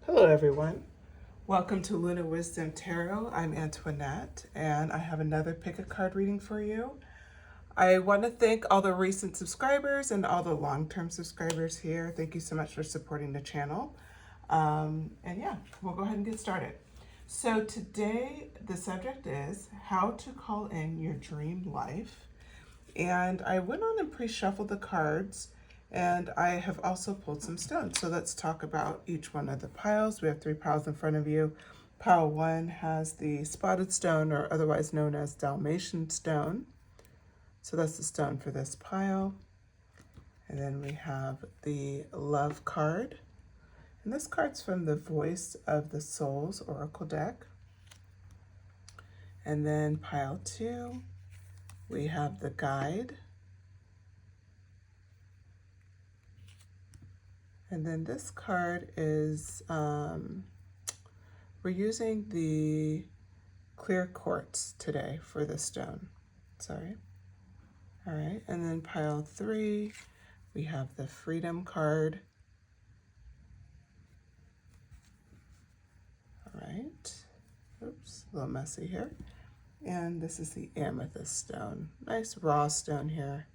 Hello everyone. Welcome to Luna Wisdom Tarot. I'm Antoinette and I have another pick a card reading for you. I want to thank all the recent subscribers and all the long-term subscribers here. Thank you so much for supporting the channel. And yeah, we'll go ahead and get started. So today the subject is how to call in your dream life. And I went on and pre-shuffled the cards, and I have also pulled some stones. So let's talk about each one of the piles. We have 3 piles in front of you. Pile 1 has the spotted stone, or otherwise known as Dalmatian stone. So that's the stone for this pile. And then we have the love card. And this card's from the Voice of the Souls Oracle deck. And then pile 2, we have the guide. And then this card is, we're using the clear quartz today for the stone. Sorry. All right, and then pile 3, we have the freedom card. All right, oops, a little messy here. And this is the amethyst stone. Nice raw stone here.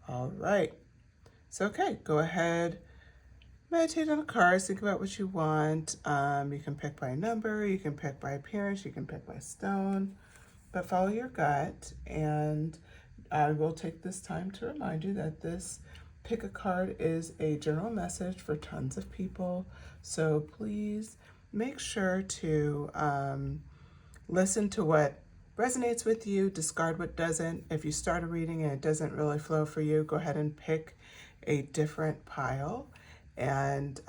All right, so okay, go ahead, meditate on the cards, think about what you want. You can pick by number, you can pick by appearance, you can pick by stone, but follow your gut. And I will take this time to remind you that this pick a card is a general message for tons of people. So please make sure to listen to what resonates with you, discard what doesn't. If you start a reading and it doesn't really flow for you, go ahead and pick a different pile. And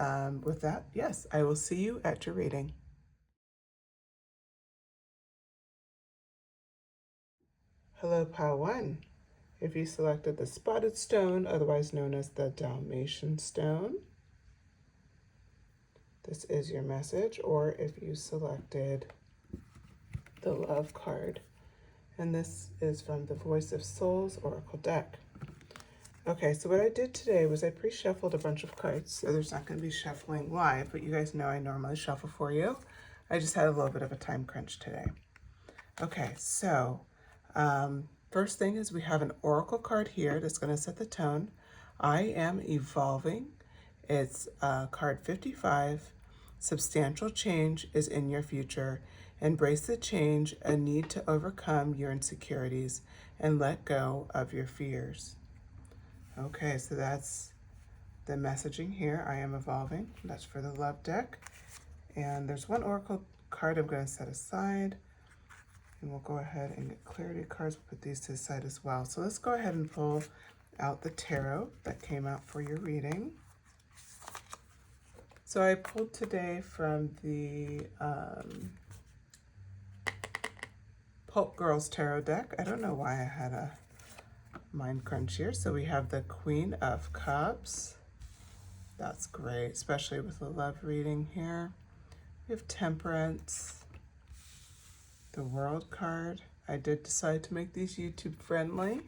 with that, yes, I will see you at your reading. Hello, pile 1. If you selected the spotted stone, otherwise known as the Dalmatian stone, this is your message. Or if you selected the love card, and this is from the Voice of Souls Oracle deck. Okay, so what I did today was I pre-shuffled a bunch of cards, so there's not going to be shuffling live, but you guys know I normally shuffle for you. I just had a little bit of a time crunch today. Okay, so first thing is we have an oracle card here that's going to set the tone. I am evolving. It's card 55. Substantial change is in your future. Embrace the change, a need to overcome your insecurities, and let go of your fears. Okay, so that's the messaging here. I am evolving. That's for the love deck. And there's one oracle card I'm going to set aside. And we'll go ahead and get clarity cards. We'll put these to the side as well. So let's go ahead and pull out the tarot that came out for your reading. So I pulled today from the Pulp Girls Tarot deck. I don't know why I had a mind crunch here. So we have the Queen of Cups. That's great, especially with the love reading here. We have Temperance. The World card. I did decide to make these YouTube friendly.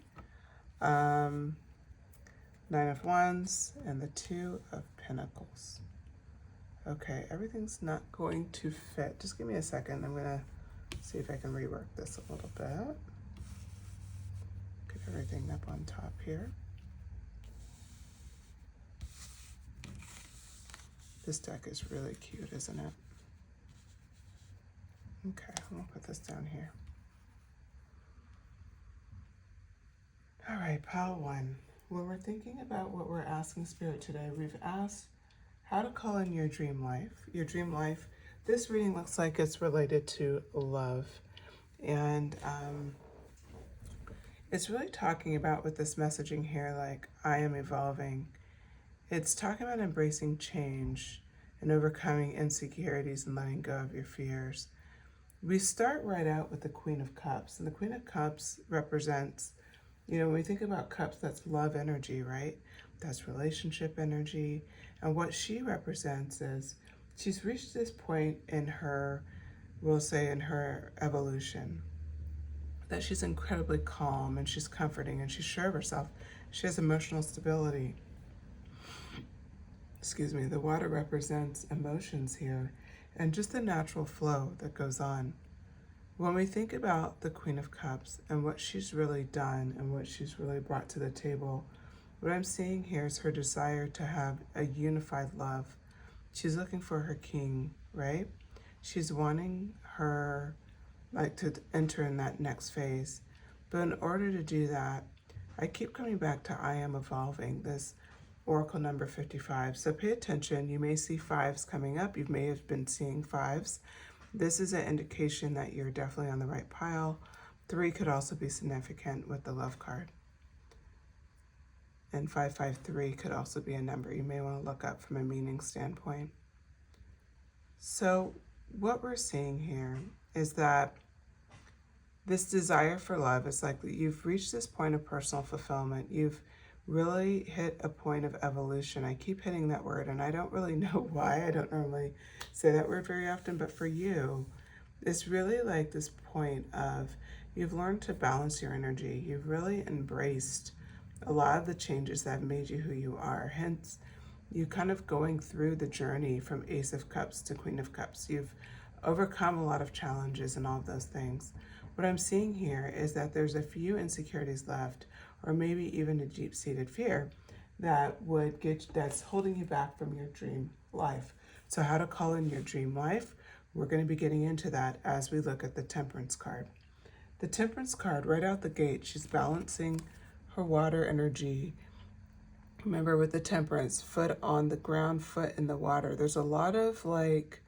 9 of Wands and the 2 of Pentacles. Okay, everything's not going to fit. Just give me a second. I'm gonna see if I can rework this a little bit. Get everything up on top here. This deck is really cute, isn't it? Okay, I'm gonna put this down here. All right, pile 1. When we're thinking about what we're asking Spirit today, we've asked how to call in your dream life. Your dream life, this reading looks like it's related to love. And it's really talking about with this messaging here, like, I am evolving. It's talking about embracing change and overcoming insecurities and letting go of your fears. We start right out with the Queen of Cups, and the Queen of Cups represents, you know, when we think about cups, that's love energy, right? That's relationship energy. And what she represents is she's reached this point in her, we'll say in her evolution, that she's incredibly calm and she's comforting and she's sure of herself. She has emotional stability. excuse me, the water represents emotions here and just the natural flow that goes on. When we think about the Queen of Cups and what she's really done and what she's really brought to the table, what I'm seeing here is her desire to have a unified love. She's looking for her king, right? She's wanting her, like, to enter in that next phase. But in order to do that, I keep coming back to I am evolving, this Oracle number 55. So pay attention. You may see fives coming up. You may have been seeing fives. This is an indication that you're definitely on the right pile. 3 could also be significant with the love card. And 553 could also be a number you may want to look up from a meaning standpoint. So what we're seeing here is that this desire for love is like you've reached this point of personal fulfillment. You've really hit a point of evolution. I keep hitting that word, and I don't really know why. I don't normally say that word very often, but for you, it's really like this point of you've learned to balance your energy. You've really embraced a lot of the changes that have made you who you are. Hence, you kind of going through the journey from Ace of Cups to Queen of Cups. You've overcome a lot of challenges and all of those things. What I'm seeing here is that there's a few insecurities left, or maybe even a deep-seated fear that's holding you back from your dream life. So how to call in your dream life, we're going to be getting into that as we look at the Temperance card. The Temperance card, right out the gate, she's balancing her water energy. Remember, with the Temperance, foot on the ground, foot in the water. There's a lot of like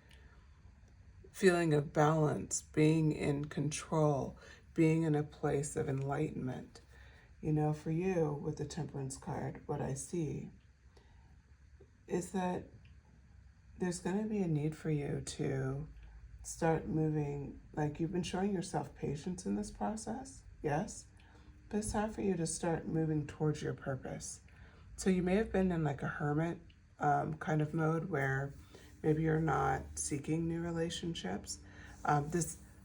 feeling of balance, being in control, being in a place of enlightenment. You know, for you with the Temperance card, what I see is that there's going to be a need for you to start moving, like you've been showing yourself patience in this process, yes, but it's time for you to start moving towards your purpose. So you may have been in like a hermit kind of mode where maybe you're not seeking new relationships.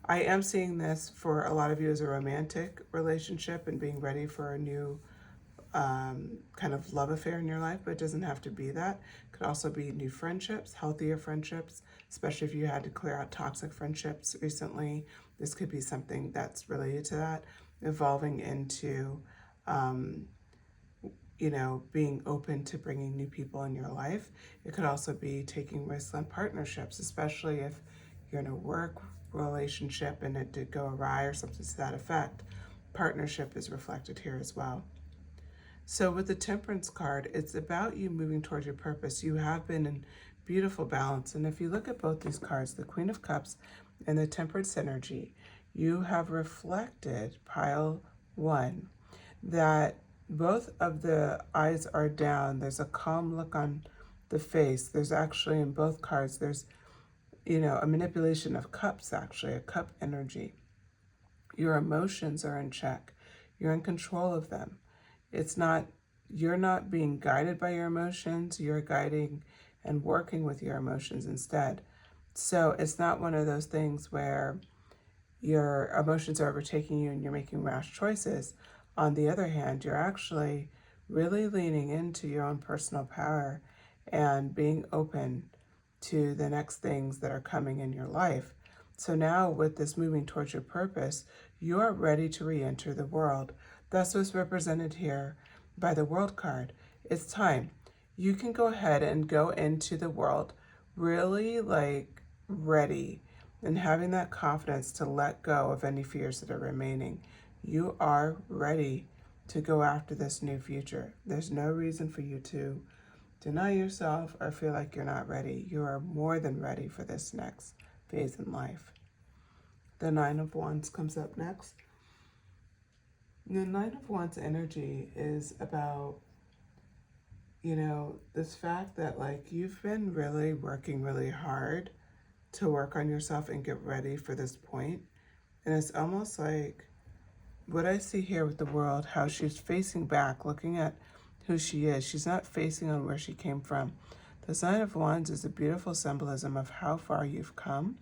I am seeing this for a lot of you as a romantic relationship and being ready for a new kind of love affair in your life, but it doesn't have to be that. It could also be new friendships, healthier friendships, especially if you had to clear out toxic friendships recently. This could be something that's related to that, evolving into being open to bringing new people in your life. It could also be taking risks on partnerships, especially if you're in a work relationship and it did go awry or something to that effect. Partnership is reflected here as well. So with the Temperance card, it's about you moving towards your purpose. You have been in beautiful balance. And if you look at both these cards, the Queen of Cups and the Temperance energy, you have reflected, pile 1, that both of the eyes are down. There's a calm look on the face. There's actually in both cards, there's, a manipulation of cups, actually, a cup energy. Your emotions are in check. You're in control of them. You're not being guided by your emotions. You're guiding and working with your emotions instead. So it's not one of those things where your emotions are overtaking you and you're making rash choices. On the other hand, you're actually really leaning into your own personal power and being open to the next things that are coming in your life. So now with this moving towards your purpose, you are ready to re-enter the world. That's what's represented here by the World card. It's time. You can go ahead and go into the world really like ready and having that confidence to let go of any fears that are remaining. You are ready to go after this new future. There's no reason for you to deny yourself or feel like you're not ready. You are more than ready for this next phase in life. The Nine of Wands comes up next. The Nine of Wands energy is about, this fact that like you've been really working really hard to work on yourself and get ready for this point. And it's almost like what I see here with the world, how she's facing back, looking at who she is. She's not facing on where she came from. The Nine of Wands is a beautiful symbolism of how far you've come.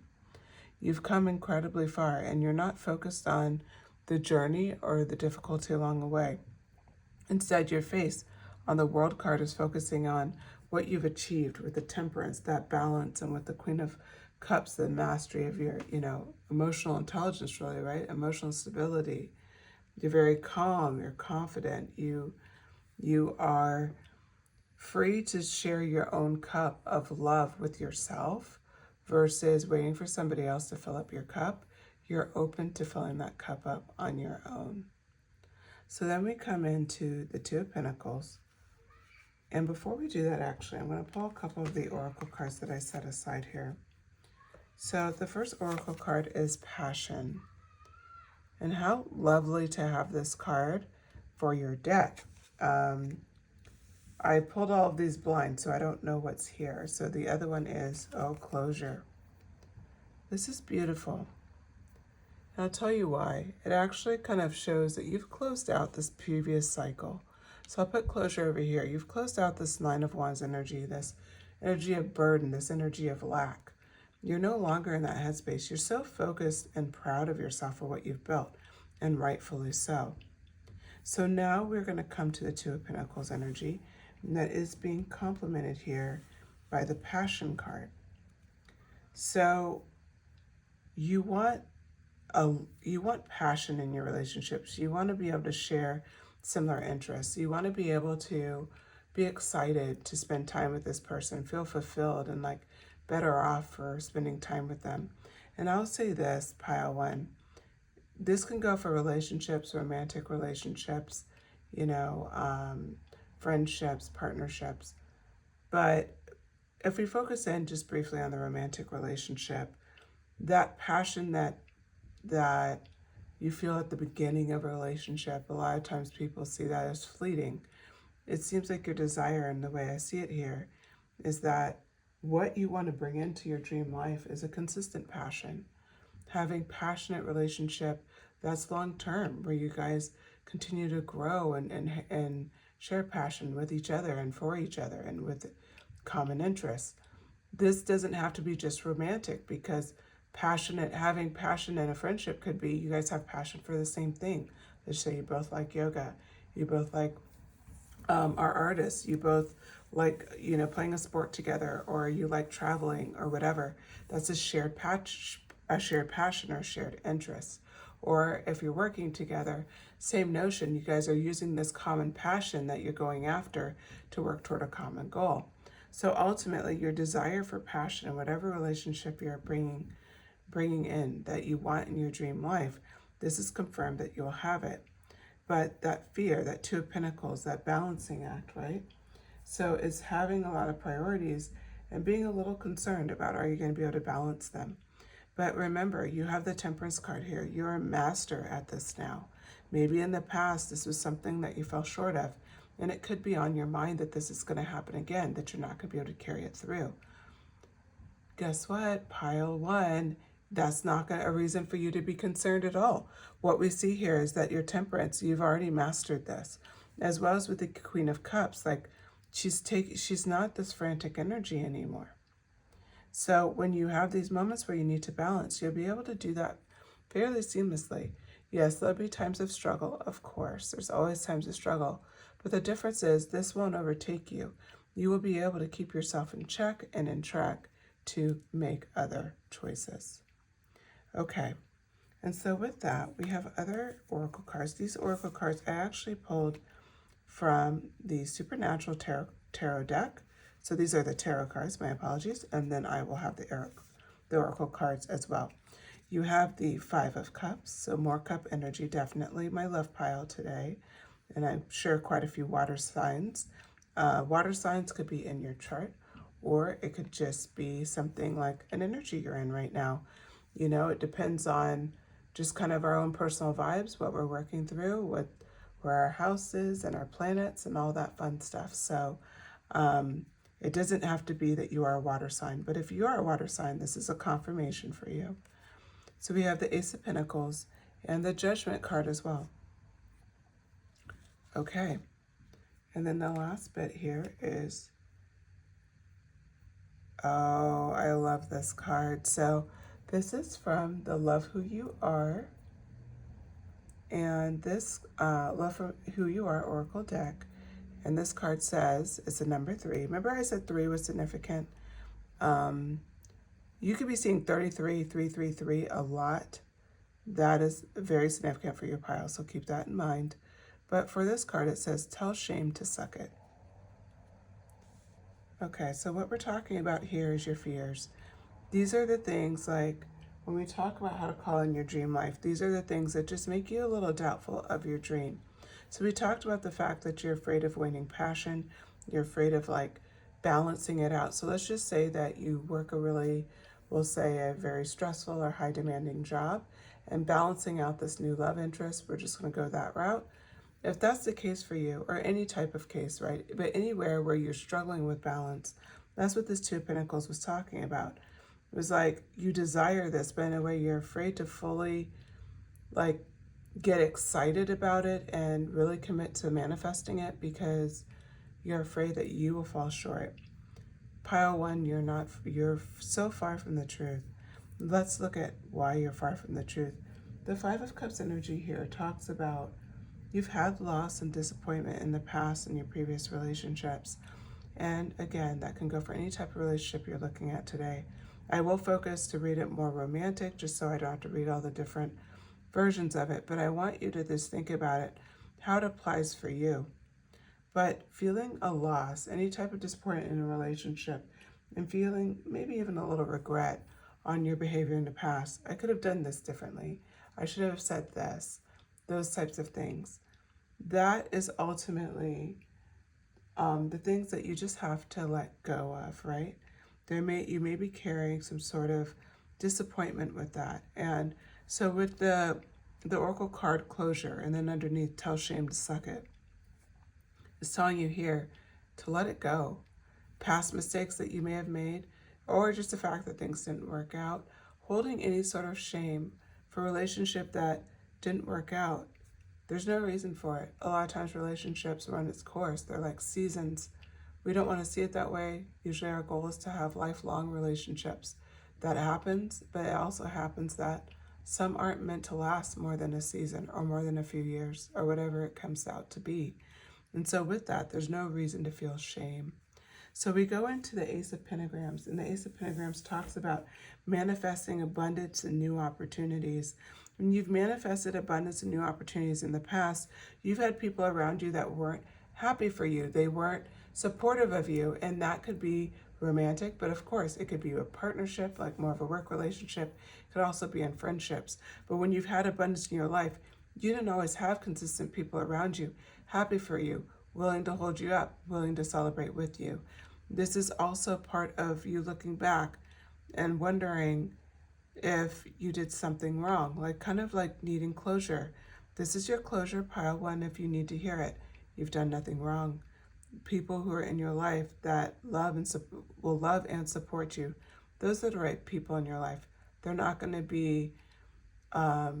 You've come incredibly far, and you're not focused on the journey or the difficulty along the way. Instead, your face on the World card is focusing on what you've achieved with the Temperance, that balance, and with the Queen of Cups, the mastery of your, emotional intelligence, really, right? Emotional stability. You're very calm, you're confident, you are free to share your own cup of love with yourself versus waiting for somebody else to fill up your cup. You're open to filling that cup up on your own. So then we come into the Two of Pentacles. And before we do that, actually, I'm going to pull a couple of the oracle cards that I set aside here. So the first oracle card is Passion. And how lovely to have this card for your deck. I pulled all of these blinds, so I don't know what's here. So the other one is, Closure. This is beautiful. And I'll tell you why. It actually kind of shows that you've closed out this previous cycle. So I'll put closure over here. You've closed out this Nine of Wands energy, this energy of burden, this energy of lack. You're no longer in that headspace. You're so focused and proud of yourself for what you've built, and rightfully so. So now we're going to come to the Two of Pentacles energy, and that is being complemented here by the Passion card. So you want passion in your relationships. You want to be able to share similar interests. You want to be able to be excited to spend time with this person, feel fulfilled and like better off for spending time with them. And I'll say this, pile one, this can go for relationships, romantic relationships, friendships, partnerships. But if we focus in just briefly on the romantic relationship, that passion that you feel at the beginning of a relationship, a lot of times people see that as fleeting. It seems like your desire, and the way I see it here, is that what you want to bring into your dream life is a consistent passion. Having passionate relationship that's long term, where you guys continue to grow and share passion with each other and for each other and with common interests. This doesn't have to be just romantic, because having passion in a friendship could be you guys have passion for the same thing. Let's say you both like yoga, you both like are artists, you both like playing a sport together, or you like traveling or whatever. That's a shared passion or shared interest. Or if you're working together, same notion, you guys are using this common passion that you're going after to work toward a common goal. So ultimately, your desire for passion in whatever relationship you're bringing in that you want in your dream life, this is confirmed that you'll have it. But that fear, that Two of Pentacles, that balancing act, right? So it's having a lot of priorities and being a little concerned about, are you going to be able to balance them? But remember, you have the Temperance card here. You're a master at this now. Maybe in the past, this was something that you fell short of, and it could be on your mind that this is going to happen again, that you're not going to be able to carry it through. Guess what? Pile one, that's not a reason for you to be concerned at all. What we see here is that your Temperance, you've already mastered this, as well as with the Queen of Cups. Like she's not this frantic energy anymore. So when you have these moments where you need to balance, you'll be able to do that fairly seamlessly. Yes, there'll be times of struggle, of course. There's always times of struggle. But the difference is this won't overtake you. You will be able to keep yourself in check and in track to make other choices. Okay, and so with that, we have other oracle cards. These oracle cards I actually pulled from the Supernatural Tarot deck. So these are the tarot cards, my apologies, and then I will have the oracle cards as well. You have the Five of Cups, so more cup energy, definitely my love pile today, and I'm sure quite a few water signs. Water signs could be in your chart, or it could just be something like an energy you're in right now. It depends on just kind of our own personal vibes, what we're working through, where our house is and our planets and all that fun stuff. So it doesn't have to be that you are a water sign, but if you are a water sign, this is a confirmation for you. So we have the Ace of Pentacles and the Judgment card as well. Okay, and then the last bit here is, I love this card. So this is from the Love Who You Are, and this Love Who You Are Oracle deck. And this card says, it's the number 3. Remember I said 3 was significant? You could be seeing 33, 333 a lot. That is very significant for your pile, so keep that in mind. But for this card, it says, tell shame to suck it. Okay, so what we're talking about here is your fears. These are the things, like when we talk about how to call in your dream life, these are the things that just make you a little doubtful of your dream. So we talked about the fact that you're afraid of waning passion. You're afraid of like balancing it out. So let's just say that you work a really, we'll say a very stressful or high demanding job, and balancing out this new love interest, we're just going to go that route. If that's the case for you, or any type of case, right? But anywhere where you're struggling with balance, that's what this Two of Pentacles was talking about. It was like you desire this, but in a way you're afraid to fully like get excited about it and really commit to manifesting it because you're afraid that you will fall short. Pile 1, you're so far from the truth. Let's look at why you're far from the truth. The Five of Cups energy here talks about you've had loss and disappointment in the past in your previous relationships. And again, that can go for any type of relationship you're looking at today. I will focus to read it more romantic, just so I don't have to read all the different versions of it. But I want you to just think about it, how it applies for you. But feeling a loss, any type of disappointment in a relationship, and feeling maybe even a little regret on your behavior in the past. I could have done this differently. I should have said this. Those types of things. That is ultimately the things that you just have to let go of, right? You may be carrying some sort of disappointment with that. And so with the Oracle card closure, and then underneath, tell shame to suck it, it's telling you here to let it go. Past mistakes that you may have made, or just the fact that things didn't work out, holding any sort of shame for a relationship that didn't work out. There's no reason for it. A lot of times relationships run its course. They're like seasons. We don't want to see it that way. Usually our goal is to have lifelong relationships. That happens, but it also happens that some aren't meant to last more than a season or more than a few years or whatever it comes out to be. And so with that, there's no reason to feel shame. So we go into the Ace of Pentagrams, and the Ace of Pentagrams talks about manifesting abundance and new opportunities. When you've manifested abundance and new opportunities in the past, you've had people around you that weren't happy for you. They weren't supportive of you, and that could be romantic, but of course it could be a partnership, like more of a work relationship. It could also be in friendships. But when you've had abundance in your life, you didn't always have consistent people around you, happy for you, willing to hold you up, willing to celebrate with you. This is also part of you looking back and wondering if you did something wrong, like kind of like needing closure. This is your closure, pile 1, if you need to hear it. You've done nothing wrong. People who are in your life that will love and support you, those are the right people in your life. They're not going to be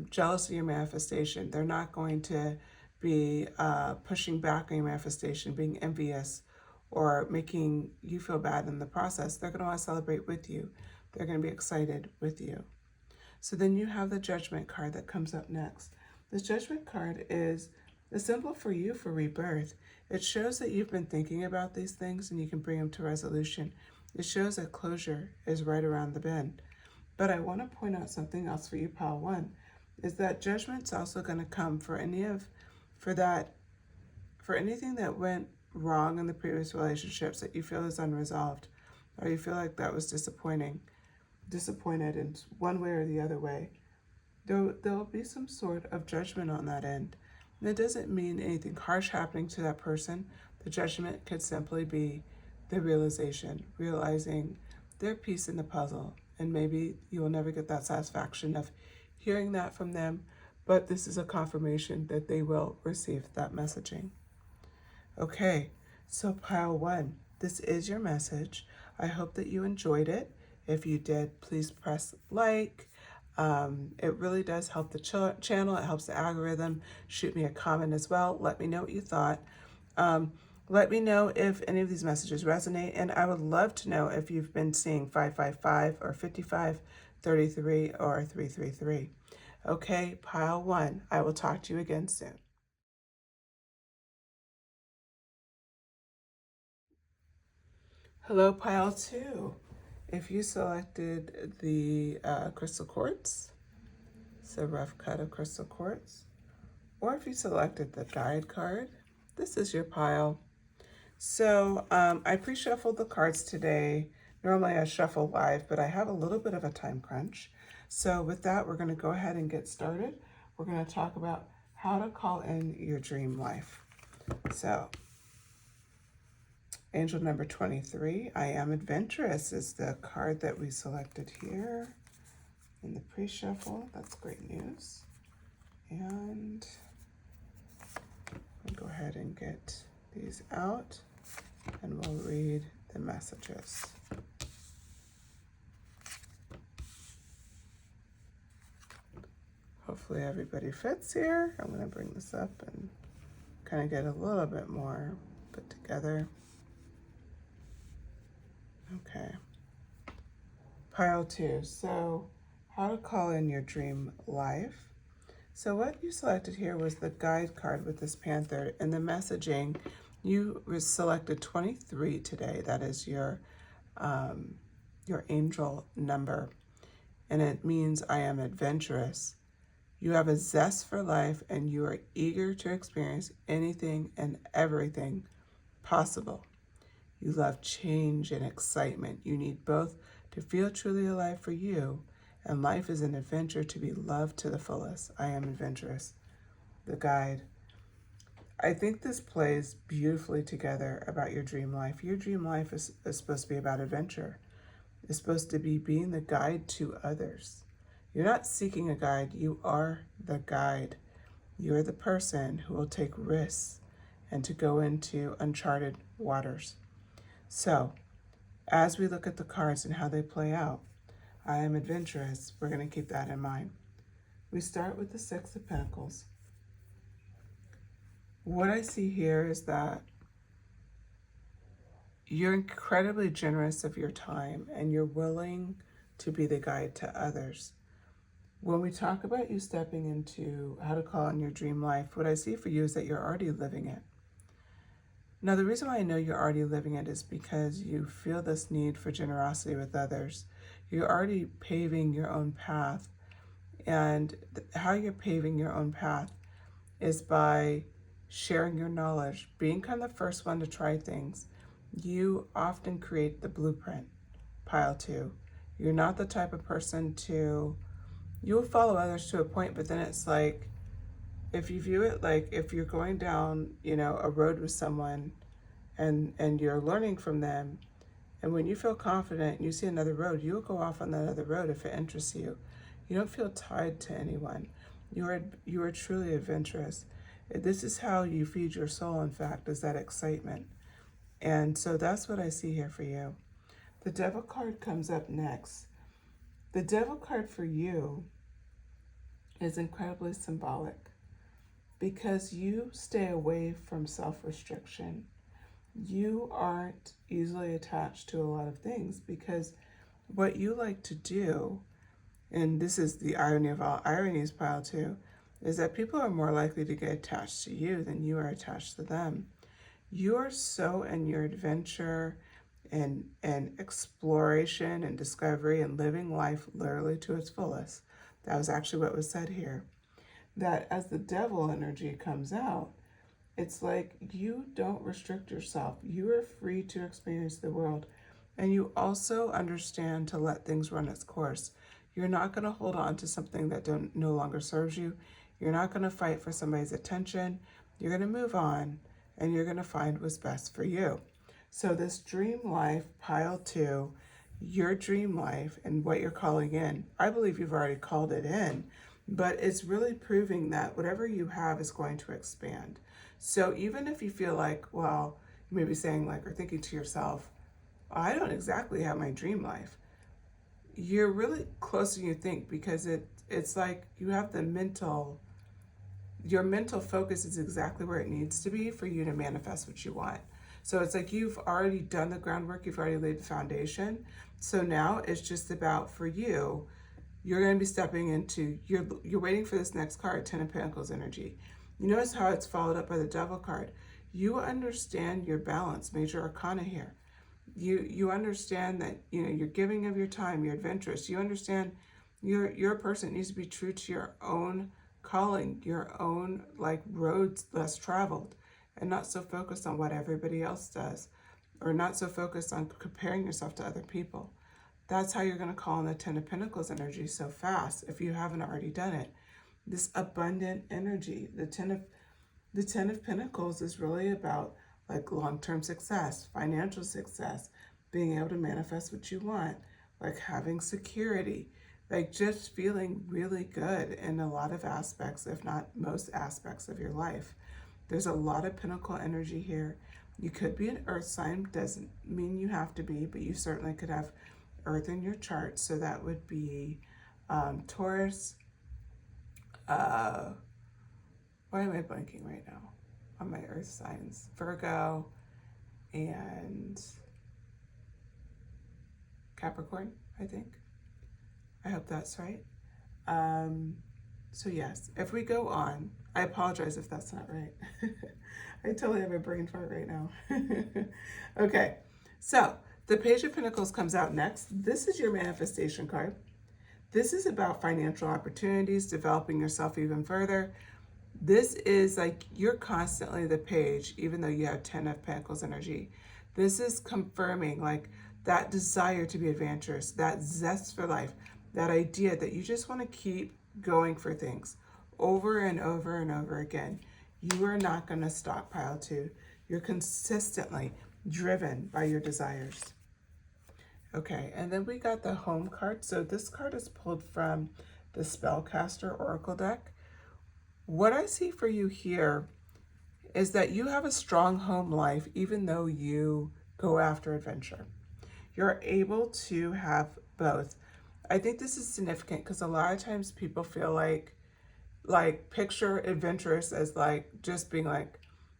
jealous of your manifestation. They're not going to be pushing back on your manifestation, being envious, or making you feel bad in the process. They're going to want to celebrate with you. They're going to be excited with you. So then you have the Judgment card that comes up next. The Judgment card is a symbol for you for rebirth. It shows that you've been thinking about these things and you can bring them to resolution. It shows that closure is right around the bend. But I want to point out something else for you, pile 1, is that Judgment's also going to come for anything that went wrong in the previous relationships that you feel is unresolved, or you feel like that was disappointed in one way or the other way. There'll be some sort of judgment on that end. And it doesn't mean anything harsh happening to that person. The judgment could simply be the realizing their piece in the puzzle. And maybe you will never get that satisfaction of hearing that from them, but this is a confirmation that they will receive that messaging. Okay, so pile 1, this is your message. I hope that you enjoyed it. If you did, please press like. It really does help the channel. It helps the algorithm. Shoot me a comment as well. Let me know what you thought. Let me know if any of these messages resonate. And I would love to know if you've been seeing 555 or 55, 33 or 333. Okay, pile 1. I will talk to you again soon. Hello, pile 2. If you selected the crystal quartz, it's a rough cut of crystal quartz, or if you selected the guide card, this is your pile. So I pre-shuffled the cards today. Normally I shuffle live, but I have a little bit of a time crunch. So with that, we're going to go ahead and get started. We're going to talk about how to call in your dream life. So angel number 23, I am adventurous, is the card that we selected here in the pre-shuffle. That's great news. And we'll go ahead and get these out and we'll read the messages. Hopefully everybody fits here. I'm going to bring this up and kind of get a little bit more put together. Okay. Pile 2. So how to call in your dream life. So what you selected here was the guide card with this panther. And the messaging, you selected 23 today. That is your angel number. And it means I am adventurous. You have a zest for life and you are eager to experience anything and everything possible. You love change and excitement. You need both to feel truly alive for you, and life is an adventure to be loved to the fullest. I am adventurous. The guide. I think this plays beautifully together about your dream life. Your dream life is supposed to be about adventure. It's supposed to be being the guide to others. You're not seeking a guide, you are the guide. You're the person who will take risks and to go into uncharted waters. So, as we look at the cards and how they play out, I am adventurous. We're going to keep that in mind. We start with the 6 of Pentacles. What I see here is that you're incredibly generous of your time and you're willing to be the guide to others. When we talk about you stepping into how to call in your dream life, what I see for you is that you're already living it. Now, the reason why I know you're already living it is because you feel this need for generosity with others. You're already paving your own path. And how you're paving your own path is by sharing your knowledge, being kind of the first one to try things. You often create the blueprint, pile 2. You're not the type of person you'll follow others to a point, but then it's like, if you view it like if you're going down, a road with someone and you're learning from them, and when you feel confident and you see another road, you'll go off on that other road if it interests you. You don't feel tied to anyone. You are truly adventurous. This is how you feed your soul, in fact, is that excitement. And so that's what I see here for you. The Devil card comes up next. The Devil card for you is incredibly symbolic because you stay away from self-restriction. You aren't easily attached to a lot of things because what you like to do, and this is the irony of all ironies, pile 2, is that people are more likely to get attached to you than you are attached to them. You are so in your adventure and exploration and discovery and living life literally to its fullest. That was actually what was said here. That as the Devil energy comes out, it's like you don't restrict yourself. You are free to experience the world. And you also understand to let things run its course. You're not going to hold on to something that no longer serves you. You're not going to fight for somebody's attention. You're going to move on and you're going to find what's best for you. So this dream life, pile 2, your dream life and what you're calling in, I believe you've already called it in, but it's really proving that whatever you have is going to expand. So even if you feel like, well, you may be saying like, or thinking to yourself, I don't exactly have my dream life. You're really closer than you think because it's like you have your mental focus is exactly where it needs to be for you to manifest what you want. So it's like you've already done the groundwork, you've already laid the foundation. So now it's just about for you, you're going to be stepping into, you're waiting for this next card, 10 of Pentacles energy. You notice how it's followed up by the Devil card. You understand your balance, major arcana here. You understand that, you're giving of your time, you're adventurous. You understand you're a person that needs to be true to your own calling, your own like roads less traveled, and not so focused on what everybody else does, or not so focused on comparing yourself to other people. That's how you're going to call in the Ten of Pentacles energy so fast if you haven't already done it. This abundant energy, the Ten of Pentacles is really about like long-term success, financial success, being able to manifest what you want, like having security, like just feeling really good in a lot of aspects, if not most aspects of your life. There's a lot of Pentacle energy here. You could be an earth sign, doesn't mean you have to be, but you certainly could have earth in your chart. So that would be Taurus. Why am I blanking right now on my earth signs? Virgo and Capricorn, I think. I hope that's right. So yes, if we go on, I apologize if that's not right. I totally have a brain fart right now. Okay, so the Page of Pentacles comes out next. This is your manifestation card. This is about financial opportunities, developing yourself even further. This is like you're constantly the page, even though you have 10 of Pentacles energy. This is confirming like that desire to be adventurous, that zest for life, that idea that you just want to keep going for things over and over and over again. You are not going to stop, pile two. You're consistently driven by your desires. Okay, and then we got the home card. So this card is pulled from the Spellcaster Oracle deck. What I see for you here is that you have a strong home life, even though you go after adventure. You're able to have both. I think this is significant because a lot of times people feel like picture adventurous as like just being like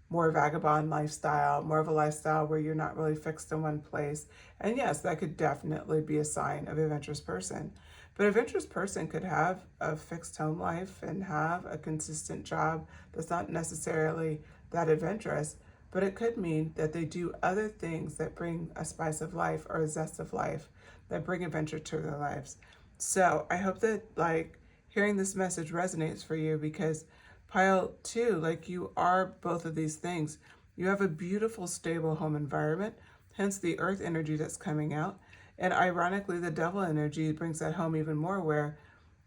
more vagabond lifestyle, more of a lifestyle where you're not really fixed in one place. And yes, that could definitely be a sign of an adventurous person. But an adventurous person could have a fixed home life and have a consistent job that's not necessarily that adventurous, but it could mean that they do other things that bring a spice of life or a zest of life, that bring adventure to their lives. So I hope that like hearing this message resonates for you, because pile two, like you are both of these things. You have a beautiful, stable home environment, hence the earth energy that's coming out. And ironically, the devil energy brings that home even more, where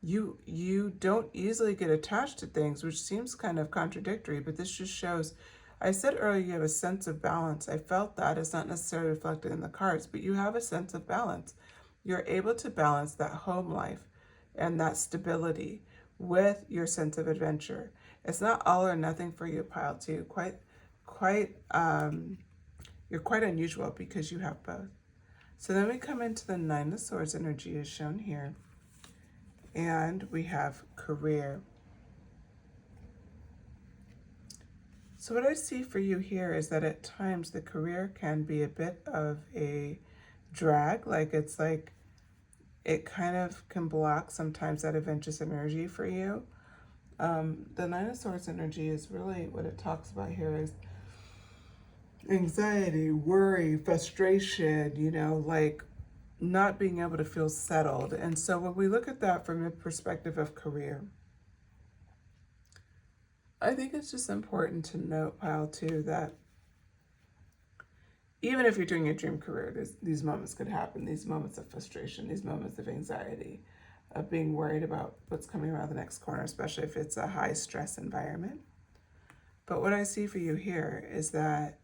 you don't easily get attached to things, which seems kind of contradictory, but this just shows. I said earlier you have a sense of balance. I felt that. It's not necessarily reflected in the cards, but you have a sense of balance. You're able to balance that home life and that stability with your sense of adventure. It's not all or nothing for you, pile two. You're quite unusual because you have both. So then we come into the Nine of Swords energy as shown here. And we have career. So what I see for you here is that at times the career can be a bit of a drag. Like it's like it kind of can block sometimes that adventurous energy for you. The Nine of Swords energy is really what it talks about here is anxiety, worry, frustration, like not being able to feel settled. And so when we look at that from the perspective of career, I think it's just important to note, pile two, that even if you're doing your dream career, these moments could happen, these moments of frustration, these moments of anxiety, of being worried about what's coming around the next corner, especially if it's a high stress environment. But what I see for you here is that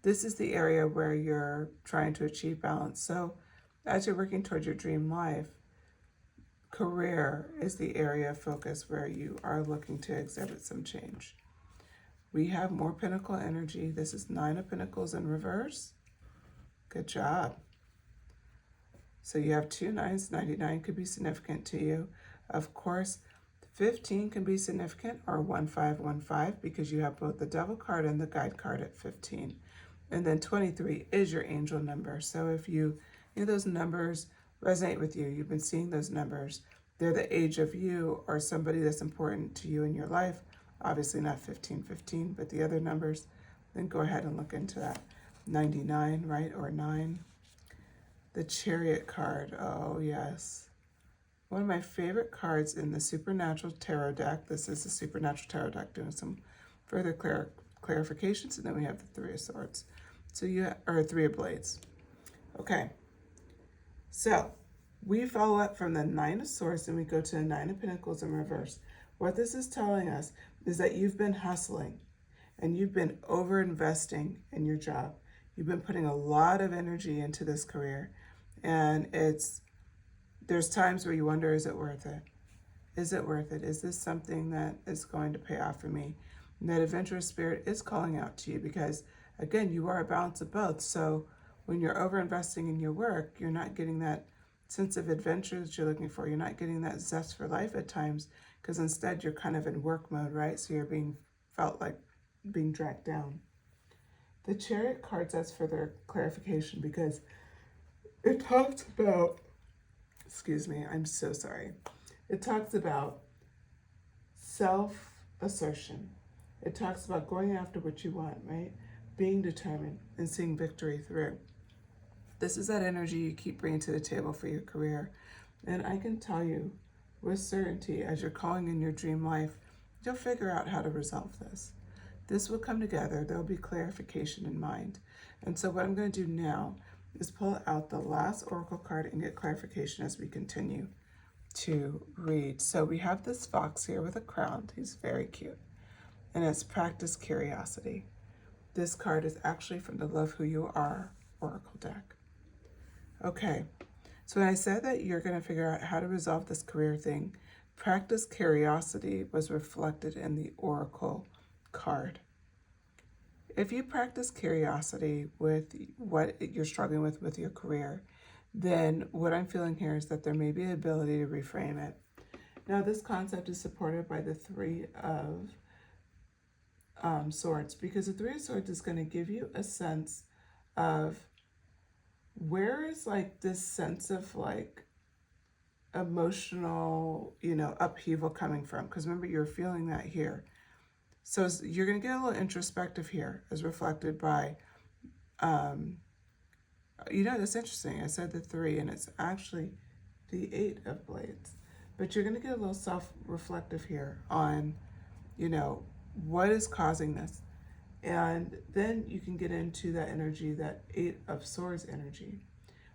this is the area where you're trying to achieve balance. So as you're working towards your dream life, career is the area of focus where you are looking to exhibit some change. We have more Pentacle energy. This is Nine of Pentacles in reverse. Good job. So you have two nines. 99 could be significant to you. Of course, 15 can be significant, or 1515, because you have both the Devil card and the Guide card at 15. And then 23 is your angel number. So if those numbers resonate with you, you've been seeing those numbers, they're the age of you or somebody that's important to you in your life. Obviously not 1515, but the other numbers, then go ahead and look into that. 99, right, or 9. The Chariot card. Oh, yes. One of my favorite cards in the Supernatural Tarot deck. This is the Supernatural Tarot deck doing some further clarifications. And then we have the Three of Swords. Or Three of Blades. Okay. So we follow up from the Nine of Swords and we go to the Nine of Pentacles in reverse. What this is telling us is that you've been hustling and you've been over-investing in your job. You've been putting a lot of energy into this career, and there's times where you wonder, is it worth it? Is it worth it? Is this something that is going to pay off for me? And that adventurous spirit is calling out to you because, again, you are a balance of both. So when you're over-investing in your work, you're not getting that sense of adventure that you're looking for. You're not getting that zest for life at times because instead you're kind of in work mode, right? So you're felt like being dragged down. The Chariot cards ask further clarification because it talks about, excuse me, I'm so sorry. It talks about self-assertion. It talks about going after what you want, right? Being determined and seeing victory through. This is that energy you keep bringing to the table for your career. And I can tell you with certainty, as you're calling in your dream life, you'll figure out how to resolve this. This will come together. There'll be clarification in mind. And so what I'm going to do now is pull out the last oracle card and get clarification as we continue to read. So we have this fox here with a crown. He's very cute. And it's Practice Curiosity. This card is actually from the Love Who You Are oracle deck. Okay, so when I said that you're going to figure out how to resolve this career thing, Practice Curiosity was reflected in the oracle card. If you practice curiosity with what you're struggling with your career, then what I'm feeling here is that there may be an ability to reframe it. Now, this concept is supported by the Three of Swords, because the Three of Swords is going to give you a sense of where is like this sense of like emotional, upheaval coming from? Because remember, you're feeling that here. So you're going to get a little introspective here as reflected by, that's interesting. I said the 3 and it's actually the 8 of Blades. But you're going to get a little self-reflective here on, what is causing this? And then you can get into that energy, that 8 of Swords energy,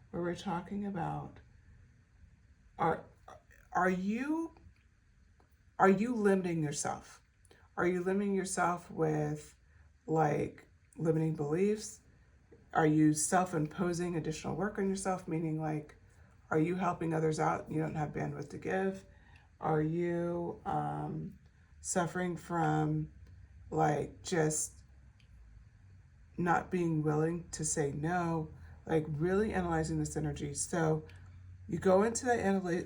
where we're talking about, are you limiting yourself? Are you limiting yourself with like limiting beliefs? Are you self-imposing additional work on yourself? Meaning like, are you helping others out and you don't have bandwidth to give? Are you suffering from like just not being willing to say no? Like really analyzing this energy. So you go into that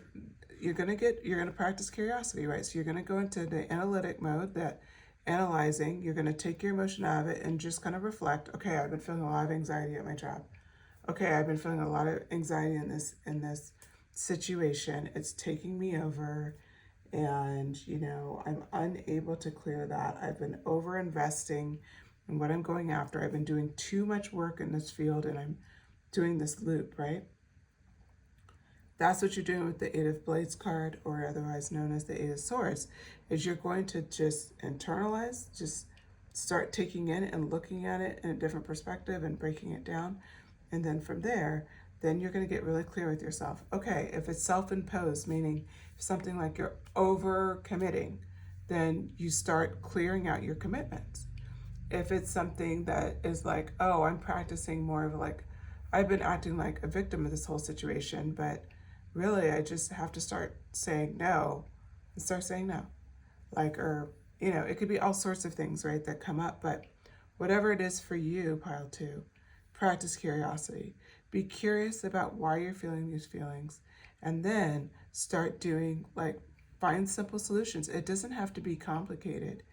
you're gonna practice curiosity, right? So you're gonna go into the analytic mode, that analyzing. You're gonna take your emotion out of it and just kind of reflect. Okay, I've been feeling a lot of anxiety at my job. Okay, I've been feeling a lot of anxiety in this situation. It's taking me over, and I'm unable to clear that. I've been over investing in what I'm going after. I've been doing too much work in this field, and I'm doing this loop, right? That's what you're doing with the 8 of Blades card, or otherwise known as the 8 of Swords, is you're going to just internalize, just start taking in and looking at it in a different perspective and breaking it down. And then from there, then you're going to get really clear with yourself. Okay, if it's self-imposed, meaning something like you're over-committing, then you start clearing out your commitments. If it's something that is like, oh, I'm practicing more of like, I've been acting like a victim of this whole situation, but really, I just have to start saying no and start saying no. Like, or, it could be all sorts of things, right, that come up. But whatever it is for you, pile 2, practice curiosity. Be curious about why you're feeling these feelings. And then start doing, like, find simple solutions. It doesn't have to be complicated.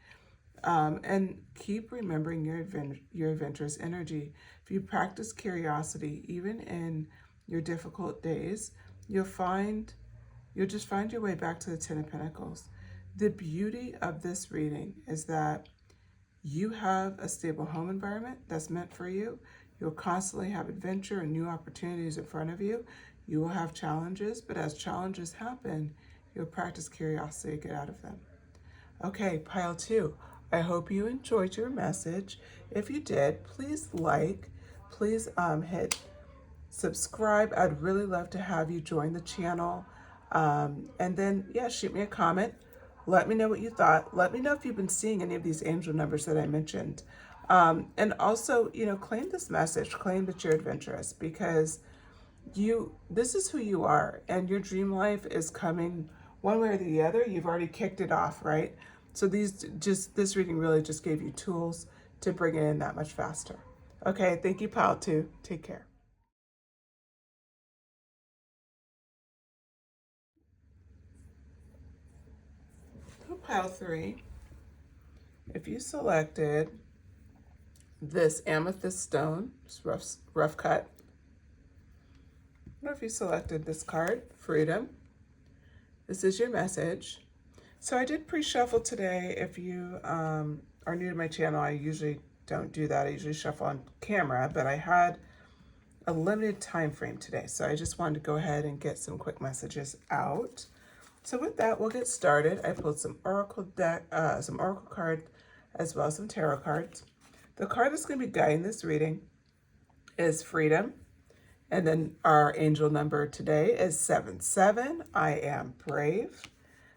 And keep remembering your adventurous energy. If you practice curiosity, even in your difficult days, you'll just find your way back to the 10 of Pentacles. The beauty of this reading is that you have a stable home environment that's meant for you. You'll constantly have adventure and new opportunities in front of you. You will have challenges, but as challenges happen, you'll practice curiosity to get out of them. Okay, pile 2. I hope you enjoyed your message. If you did, please please hit subscribe. I'd really love to have you join the channel. And then, yeah, shoot me a comment. Let me know what you thought. Let me know if you've been seeing any of these angel numbers that I mentioned. And also, claim this message, claim that you're adventurous, because this is who you are, and your dream life is coming one way or the other. You've already kicked it off, right? So this reading really just gave you tools to bring it in that much faster. Okay, thank you, pile 2. Take care. Pile 3, if you selected this amethyst stone, it's rough cut, or if you selected this card, freedom, this is your message. So I did pre-shuffle today. If you are new to my channel, I usually don't do that. I usually shuffle on camera, but I had a limited time frame today, so I just wanted to go ahead and get some quick messages out. So with that, we'll get started. I pulled some oracle cards, as well as some tarot cards. The card that's going to be guiding this reading is freedom. And then our angel number today is 77. I am brave.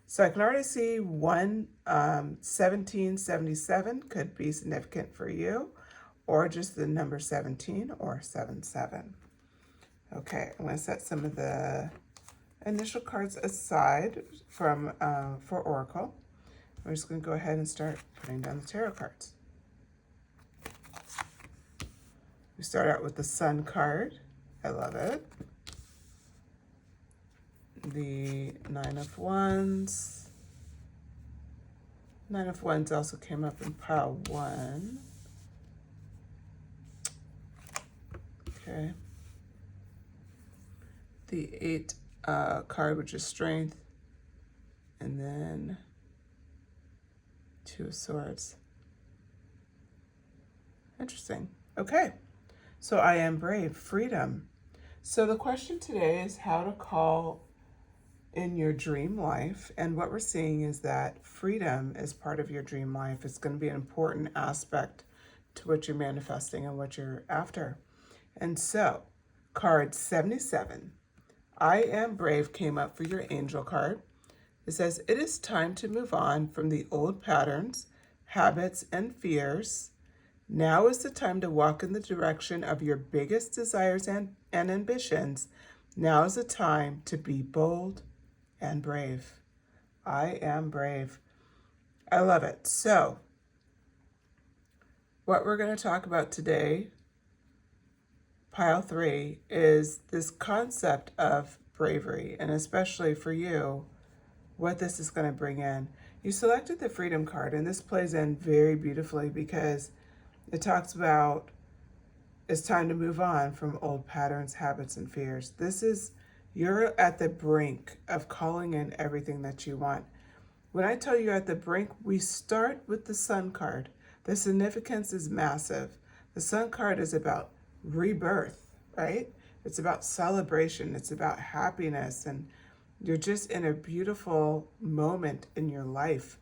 So I can already see 1777 could be significant for you, or just the number 17 or 77. Okay, I'm going to set some of the initial cards aside for Oracle. We're just going to go ahead and start putting down the tarot cards. We start out with the Sun card. I love it. The Nine of Wands. Nine of Wands also came up in pile 1. Okay. The 8 card, which is strength, and then 2 of swords. Interesting. Okay, so I am brave, freedom. So the question today is how to call in your dream life, and what we're seeing is that freedom is part of your dream life. It's going to be an important aspect to what you're manifesting and what you're after. And so, card 77. I am brave came up for your angel card. It says, it is time to move on from the old patterns, habits, and fears. Now is the time to walk in the direction of your biggest desires and ambitions. Now is the time to be bold and brave. I am brave. I love it. So, what we're going to talk about today, pile 3, is this concept of bravery, and especially for you, what this is going to bring in. You selected the freedom card, and this plays in very beautifully because it talks about it's time to move on from old patterns, habits, and fears. You're at the brink of calling in everything that you want. When I tell you you're at the brink, we start with the Sun card. The significance is massive. The Sun card is about rebirth, right? It's about celebration. It's about happiness. And you're just in a beautiful moment in your life.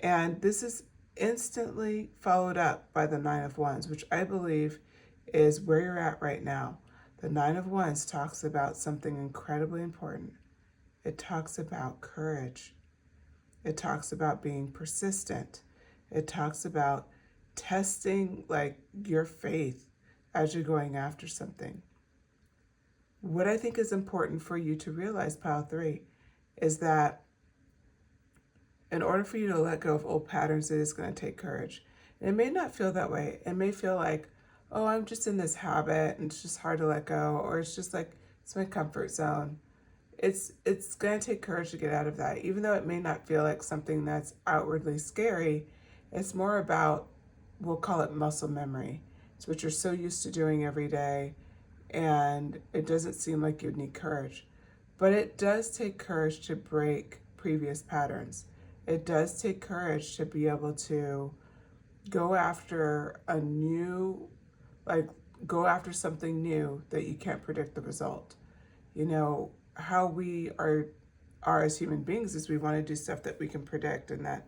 And this is instantly followed up by the Nine of Wands, which I believe is where you're at right now. The Nine of Wands talks about something incredibly important. It talks about courage. It talks about being persistent. It talks about testing your faith as you're going after something. What I think is important for you to realize, pile 3, is that in order for you to let go of old patterns, it is going to take courage. And it may not feel that way. It may feel like, oh, I'm just in this habit and it's just hard to let go, or it's just like, it's my comfort zone. It's going to take courage to get out of that. Even though it may not feel like something that's outwardly scary, it's more about, we'll call it muscle memory. It's what you're so used to doing every day, and it doesn't seem like you'd need courage. But it does take courage to break previous patterns. It does take courage to be able to go after a new, go after something new that you can't predict the result. You know, how we are as human beings is we want to do stuff that we can predict and that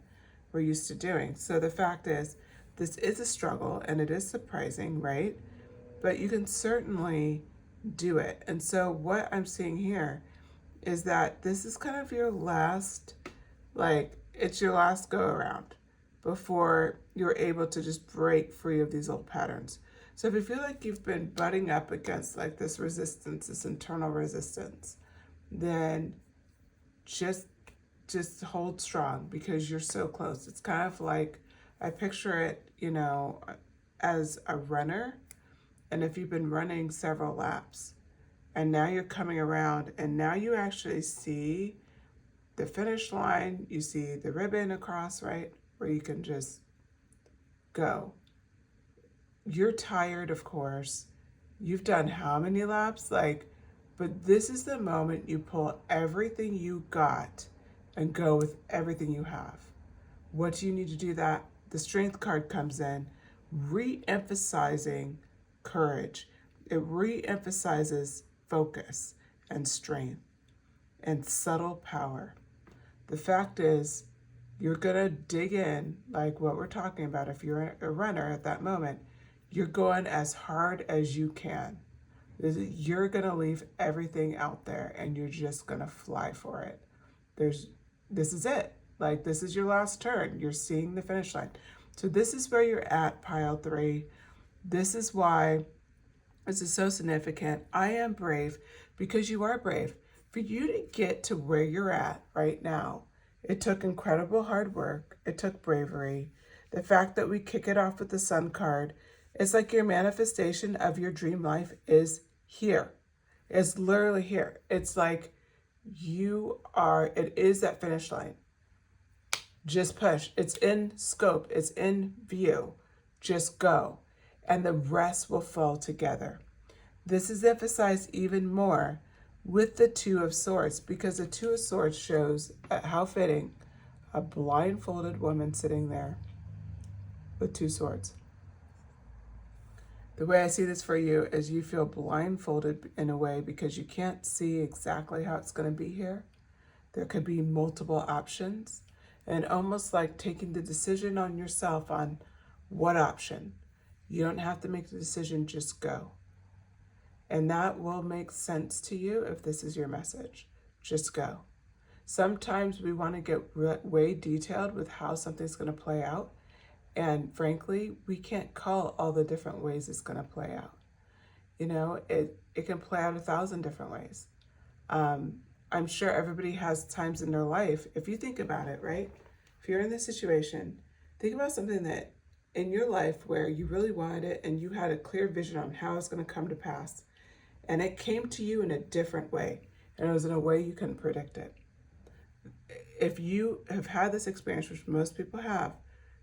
we're used to doing. So the fact is, this is a struggle and it is surprising, right? But you can certainly do it. And so what I'm seeing here is that this is kind of your last, like, it's your last go around before you're able to just break free of these old patterns. So if you feel like you've been butting up against like this resistance, this internal resistance, then just hold strong because you're so close. It's kind of like, I picture it, you know, as a runner. And if you've been running several laps and now you're coming around and now you actually see the finish line, you see the ribbon across, right? Where you can just go. You're tired, of course. You've done how many laps? Like, but this is the moment you pull everything you got and go with everything you have. What do you need to do that? The strength card comes in, re-emphasizing courage. It re-emphasizes focus and strength and subtle power. The fact is, you're gonna dig in, like what we're talking about. If you're a runner at that moment, you're going as hard as you can. You're gonna leave everything out there and you're just gonna fly for it. This is it. Like, this is your last turn. You're seeing the finish line. So this is where you're at, pile 3. This is why this is so significant. I am brave because you are brave. For you to get to where you're at right now, it took incredible hard work. It took bravery. The fact that we kick it off with the Sun card, it's like your manifestation of your dream life is here. It's literally here. It's like it is that finish line. Just push. It's in scope. It's in view. Just go. And the rest will fall together. This is emphasized even more with the Two of Swords, because the Two of Swords shows how fitting a blindfolded woman sitting there with 2 swords. The way I see this for you is you feel blindfolded in a way because you can't see exactly how it's going to be here. There could be multiple options, and almost like taking the decision on yourself on what option. You don't have to make the decision, just go. And that will make sense to you if this is your message. Just go. Sometimes we want to get way detailed with how something's going to play out. And frankly, we can't call all the different ways it's going to play out. You know, it can play out 1,000 different ways. I'm sure everybody has times in their life, if you think about it, right? If you're in this situation, think about something that in your life where you really wanted it and you had a clear vision on how it's going to come to pass. And it came to you in a different way. And it was in a way you couldn't predict it. If you have had this experience, which most people have,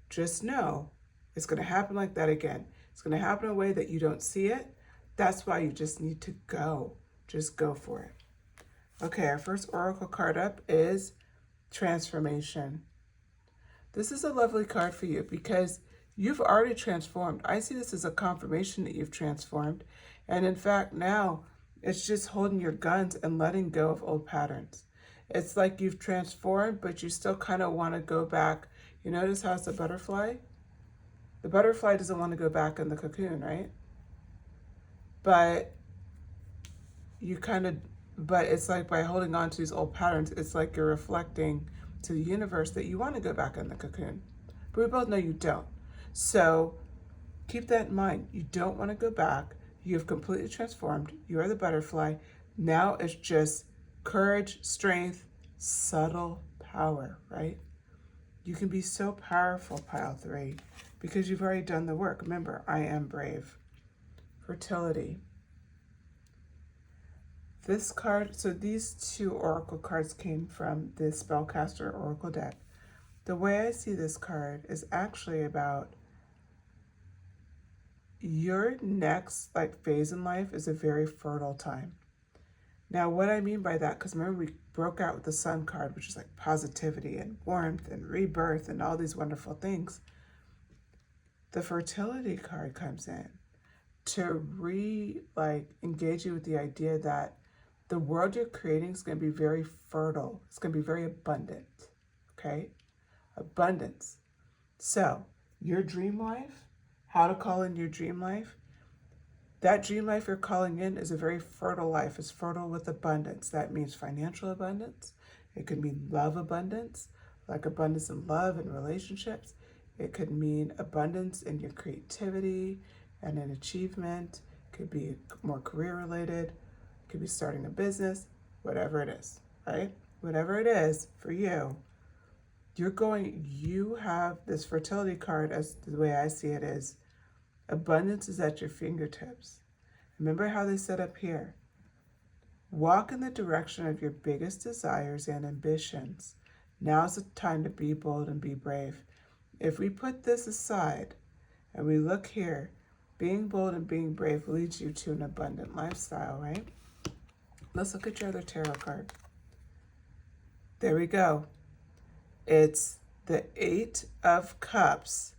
just know it's going to happen like that again. It's going to happen in a way that you don't see it. That's why you just need to go. Just go for it. Okay, our first oracle card up is Transformation. This is a lovely card for you because you've already transformed. I see this as a confirmation that you've transformed. And in fact, now it's just holding your guns and letting go of old patterns. It's like you've transformed, but you still kind of want to go back. You notice how it's a butterfly? The butterfly doesn't want to go back in the cocoon, right? But it's like by holding on to these old patterns, it's like you're reflecting to the universe that you want to go back in the cocoon. But we both know you don't. So keep that in mind. You don't want to go back. You have completely transformed. You are the butterfly. Now it's just courage, strength, subtle power, right? You can be so powerful, pile 3, because you've already done the work. Remember, I am brave. Fertility. This card, so these 2 oracle cards came from the Spellcaster Oracle deck. The way I see this card is actually about your next phase in life is a very fertile time. Now, what I mean by that, because remember we broke out with the Sun card, which is like positivity and warmth and rebirth and all these wonderful things. The fertility card comes in. engage you with the idea that the world you're creating is going to be very fertile. It's going to be very abundant. Okay? Abundance. So, your dream life, how to call in your dream life, that dream life you're calling in is a very fertile life. It's fertile with abundance. That means financial abundance. It could mean love abundance, like abundance in love and relationships. It could mean abundance in your creativity and in achievement. It could be more career related. It could be starting a business, whatever it is, right? Whatever it is for you, you have this fertility card, as the way I see it is, abundance is at your fingertips. Remember how they said up here, walk in the direction of your biggest desires and ambitions. Now's the time to be bold and be brave. If we put this aside and we look here, being bold and being brave leads you to an abundant lifestyle, right? Let's look at your other tarot card. There we go. It's the 8 of Cups.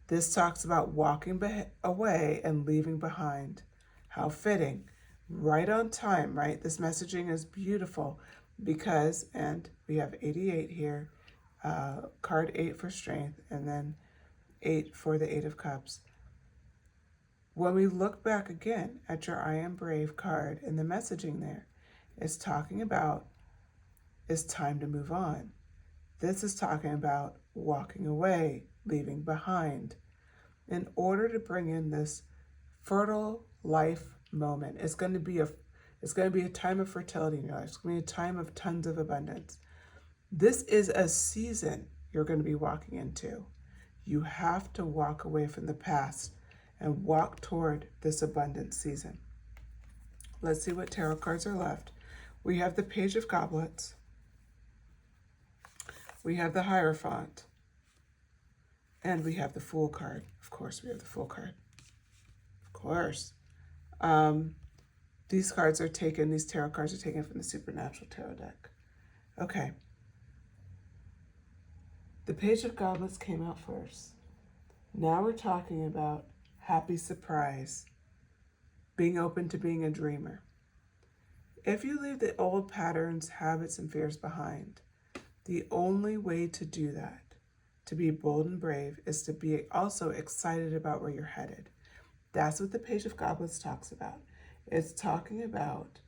This talks about walking away and leaving behind. How fitting. Right on time, right? This messaging is beautiful because, and we have 88 here, card 8 for strength, and then 8 for the 8 of Cups. When we look back again at your I Am Brave card and the messaging there, it's talking about it's time to move on. This is talking about walking away, leaving behind. In order to bring in this fertile life moment, it's going to be a time of fertility in your life. It's going to be a time of tons of abundance. This is a season you're going to be walking into. You have to walk away from the past and walk toward this abundant season. Let's see what tarot cards are left. We have the Page of Goblets. We have the Hierophant. And we have the Fool card. Of course, we have the Fool card. Of course. These tarot cards are taken from the Supernatural Tarot deck. Okay. The Page of Goblets came out first. Now we're talking about happy surprise, being open to being a dreamer. If you leave the old patterns, habits, and fears behind, the only way to do that, to be bold and brave, is to be also excited about where you're headed. That's what the Page of Goblets talks about. It's talking about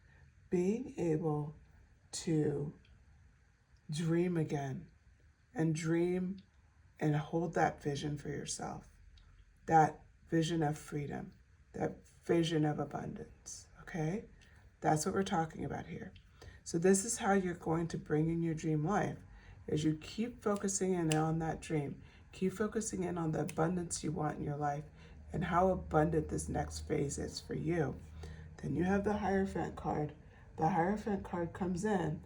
being able to dream again and dream and hold that vision for yourself, that vision of freedom, that vision of abundance, okay? That's what we're talking about here. So this is how you're going to bring in your dream life, is you keep focusing in on that dream, keep focusing in on the abundance you want in your life and how abundant this next phase is for you. Then you have the Hierophant card. The Hierophant card comes in,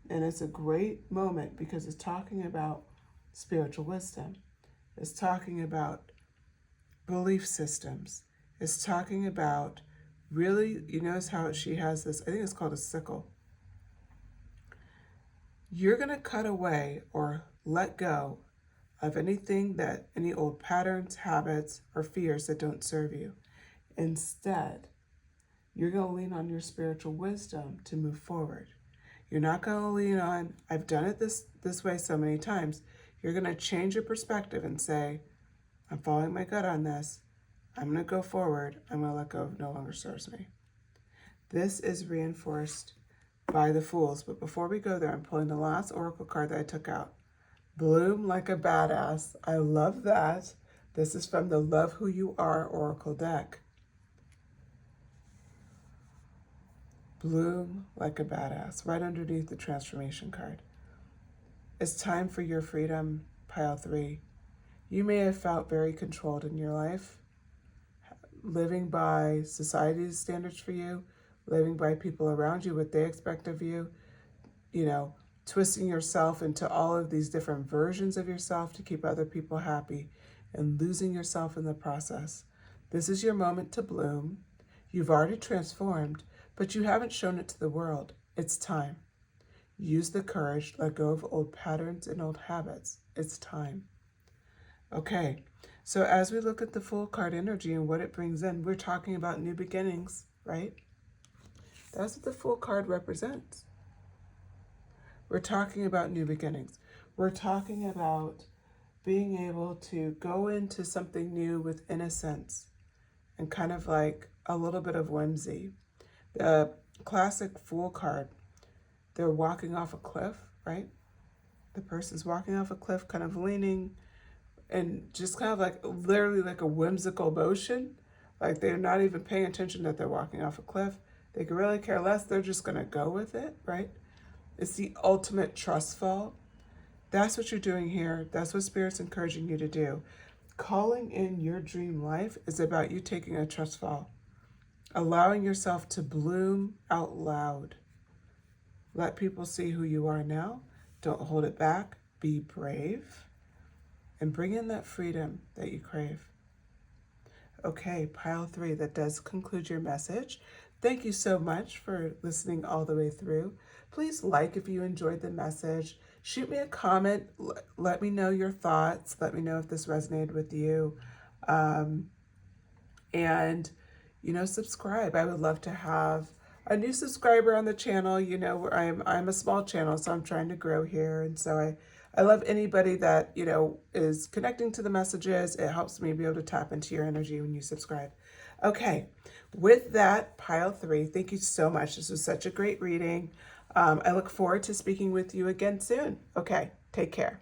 and it's a great moment because it's talking about spiritual wisdom. It's talking about belief systems. It's talking about really, you notice how she has this, I think it's called a sickle. You're going to cut away or let go of any old patterns, habits, or fears that don't serve you. Instead, you're going to lean on your spiritual wisdom to move forward. You're not going to lean on, I've done it this way so many times. You're going to change your perspective and say, I'm following my gut on this. I'm going to go forward. I'm going to let go of no longer serves me. This is reinforced by the Fools. But before we go there, I'm pulling the last oracle card that I took out. Bloom like a badass. I love that. This is from the Love Who You Are oracle deck. Bloom like a badass, right underneath the transformation card. It's time for your freedom, pile 3. You may have felt very controlled in your life, living by society's standards for you, living by people around you, what they expect of you, twisting yourself into all of these different versions of yourself to keep other people happy and losing yourself in the process. This is your moment to bloom. You've already transformed, but you haven't shown it to the world. It's time. Use the courage, let go of old patterns and old habits. It's time. Okay, So as we look at the Fool card energy and what it brings in, we're talking about new beginnings, right? That's what the Fool card represents. We're talking about new beginnings. We're talking about being able to go into something new with innocence and kind of like a little bit of whimsy. The classic Fool card, they're walking off a cliff, right? The person's walking off a cliff, kind of leaning and just kind of like literally like a whimsical motion. Like they're not even paying attention that they're walking off a cliff. They could really care less. They're just going to go with it, right? It's the ultimate trust fall. That's what you're doing here. That's what Spirit's encouraging you to do. Calling in your dream life is about you taking a trust fall, allowing yourself to bloom out loud. Let people see who you are now. Don't hold it back. Be brave and bring in that freedom that you crave. Okay, pile 3, that does conclude your message. Thank you so much for listening all the way through. Please like if you enjoyed the message. Shoot me a comment. Let me know your thoughts. Let me know if this resonated with you. And, subscribe. I would love to have a new subscriber on the channel. I'm a small channel, so I'm trying to grow here. And so I love anybody that, is connecting to the messages. It helps me be able to tap into your energy when you subscribe. Okay, with that, pile 3, thank you so much. This was such a great reading. I look forward to speaking with you again soon. Okay, take care.